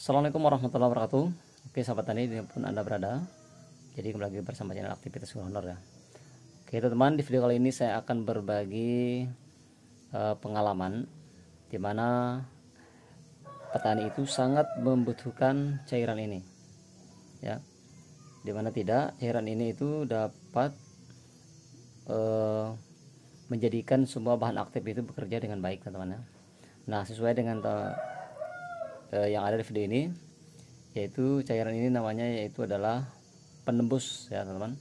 Assalamualaikum warahmatullahi wabarakatuh. Oke sahabat tani dimanapun anda berada, jadi kembali lagi bersama channel aktivitas honor ya. Oke teman-teman, di video kali ini saya akan berbagi pengalaman dimana petani itu sangat membutuhkan cairan ini ya, dimana tidak cairan ini itu dapat menjadikan semua bahan aktif itu bekerja dengan baik teman-teman ya. Nah, sesuai dengan yang ada di video ini, yaitu cairan ini namanya yaitu adalah penembus ya teman-teman.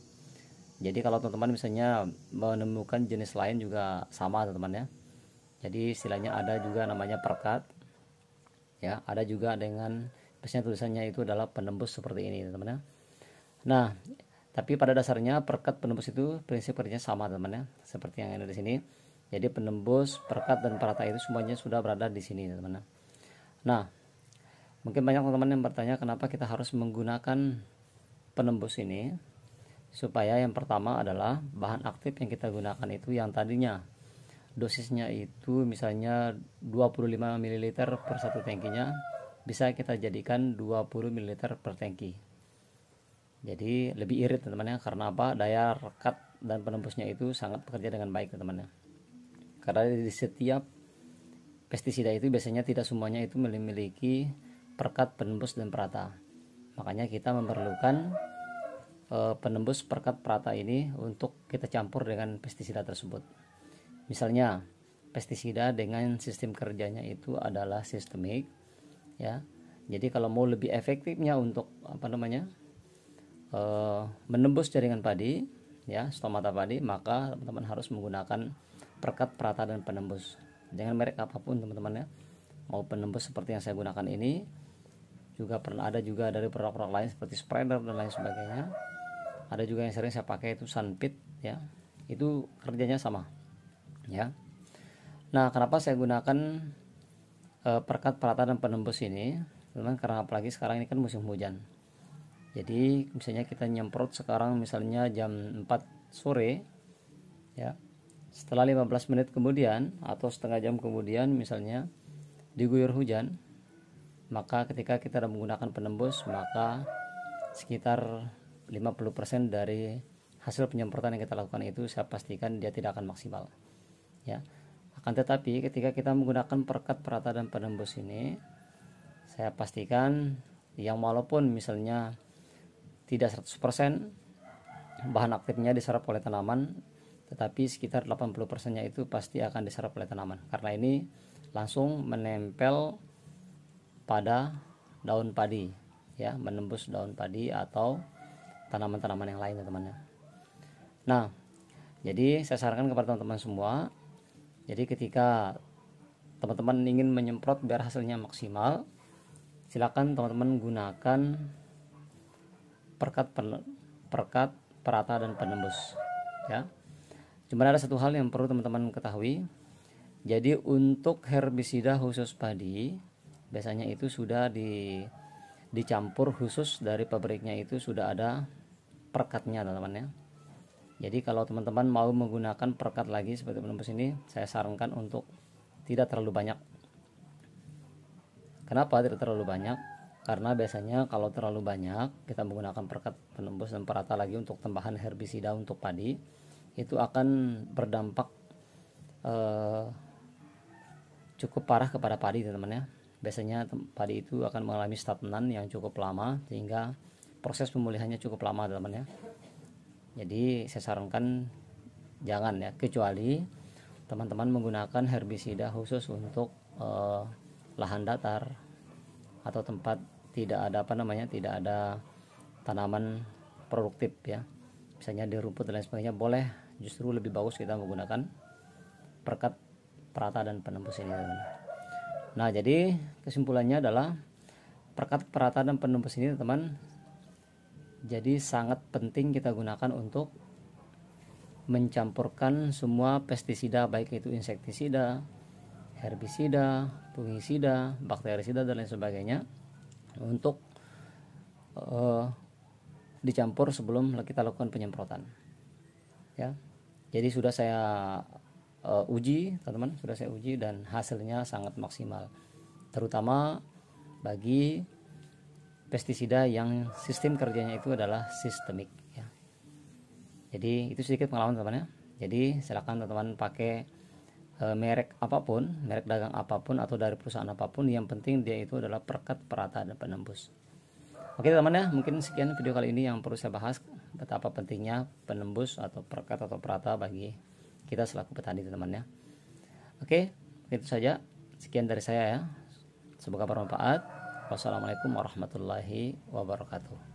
Jadi kalau teman-teman misalnya menemukan jenis lain juga sama teman-teman ya. Jadi istilahnya ada juga namanya perekat ya, ada juga dengan biasanya tulisannya itu adalah penembus seperti ini teman-teman ya. Nah, tapi pada dasarnya perekat penembus itu prinsip kerjanya sama teman-teman ya, seperti yang ada di sini. Jadi penembus, perekat dan perata itu semuanya sudah berada di sini teman-teman. Nah, mungkin banyak teman-teman yang bertanya kenapa kita harus menggunakan penembus ini. Supaya yang pertama adalah bahan aktif yang kita gunakan itu yang tadinya dosisnya itu misalnya 25 ml per satu tangkinya, bisa kita jadikan 20 ml per tangki. Jadi lebih irit teman-teman ya, karena apa? Daya rekat dan penembusnya itu sangat bekerja dengan baik teman-teman ya. Karena di setiap pestisida itu biasanya tidak semuanya itu memiliki perekat, penembus dan perata. Makanya kita memerlukan penembus, perekat, perata ini untuk kita campur dengan pestisida tersebut. Misalnya pestisida dengan sistem kerjanya itu adalah sistemik ya. Jadi kalau mau lebih efektifnya untuk menembus jaringan padi ya, stomata padi, maka teman-teman harus menggunakan perekat, perata dan penembus dengan merek apapun teman-teman ya. Mau penembus seperti yang saya gunakan ini, juga pernah ada juga dari produk-produk lain seperti spreader dan lain sebagainya. Ada juga yang sering saya pakai itu Sunpit ya, itu kerjanya sama ya. Nah, kenapa saya gunakan perekat, perata dan penembus ini teman? Karena apalagi sekarang ini kan musim hujan. Jadi misalnya kita nyemprot sekarang misalnya jam 4 sore ya, setelah 15 menit kemudian atau setengah jam kemudian misalnya diguyur hujan, maka ketika kita menggunakan penembus, maka sekitar 50% dari hasil penyemprotan yang kita lakukan itu saya pastikan dia tidak akan maksimal ya. Akan tetapi ketika kita menggunakan perekat, perata dan penembus ini, saya pastikan yang walaupun misalnya tidak 100% bahan aktifnya diserap oleh tanaman, tetapi sekitar 80% nya itu pasti akan diserap oleh tanaman, karena ini langsung menempel pada daun padi ya, menembus daun padi atau tanaman-tanaman yang lain teman-teman. Nah, jadi saya sarankan kepada teman-teman semua, jadi ketika teman-teman ingin menyemprot biar hasilnya maksimal, silakan teman-teman gunakan perekat, perata dan penembus ya. Cuma ada satu hal yang perlu teman-teman ketahui. Jadi untuk herbisida khusus padi biasanya itu sudah dicampur khusus dari pabriknya, itu sudah ada perekatnya teman-teman ya. Jadi kalau teman-teman mau menggunakan perekat lagi seperti penembus ini, saya sarankan untuk tidak terlalu banyak. Kenapa tidak terlalu banyak? Karena biasanya kalau terlalu banyak kita menggunakan perekat, penembus dan perata lagi untuk tambahan herbisida untuk padi, itu akan berdampak cukup parah kepada padi teman-teman ya. Biasanya padi itu akan mengalami stagnan yang cukup lama, sehingga proses pemulihannya cukup lama teman-teman ya. Jadi saya sarankan jangan ya, kecuali teman-teman menggunakan herbisida khusus untuk lahan datar atau tempat tidak ada tidak ada tanaman produktif ya, misalnya di rumput dan lain sebagainya, boleh justru lebih bagus kita menggunakan perekat, perata dan penembus ini teman-teman. Nah, jadi kesimpulannya adalah perekat, perata dan penembus ini teman, jadi sangat penting kita gunakan untuk mencampurkan semua pestisida, baik itu insektisida, herbisida, fungisida, bakterisida dan lain sebagainya, untuk dicampur sebelum kita lakukan penyemprotan ya. Jadi sudah saya uji teman-teman, sudah saya uji dan hasilnya sangat maksimal, terutama bagi pestisida yang sistem kerjanya itu adalah sistemik ya. Jadi itu sedikit pengalaman teman-teman ya. Jadi silakan teman-teman pakai merek apapun, merek dagang apapun atau dari perusahaan apapun, yang penting dia itu adalah perekat, perata, dan penembus. Oke teman-teman ya, mungkin sekian video kali ini yang perlu saya bahas, betapa pentingnya penembus atau perekat atau perata bagi kita selaku petani teman-teman ya. Oke, itu saja. Sekian dari saya ya. Semoga bermanfaat. Wassalamualaikum warahmatullahi wabarakatuh.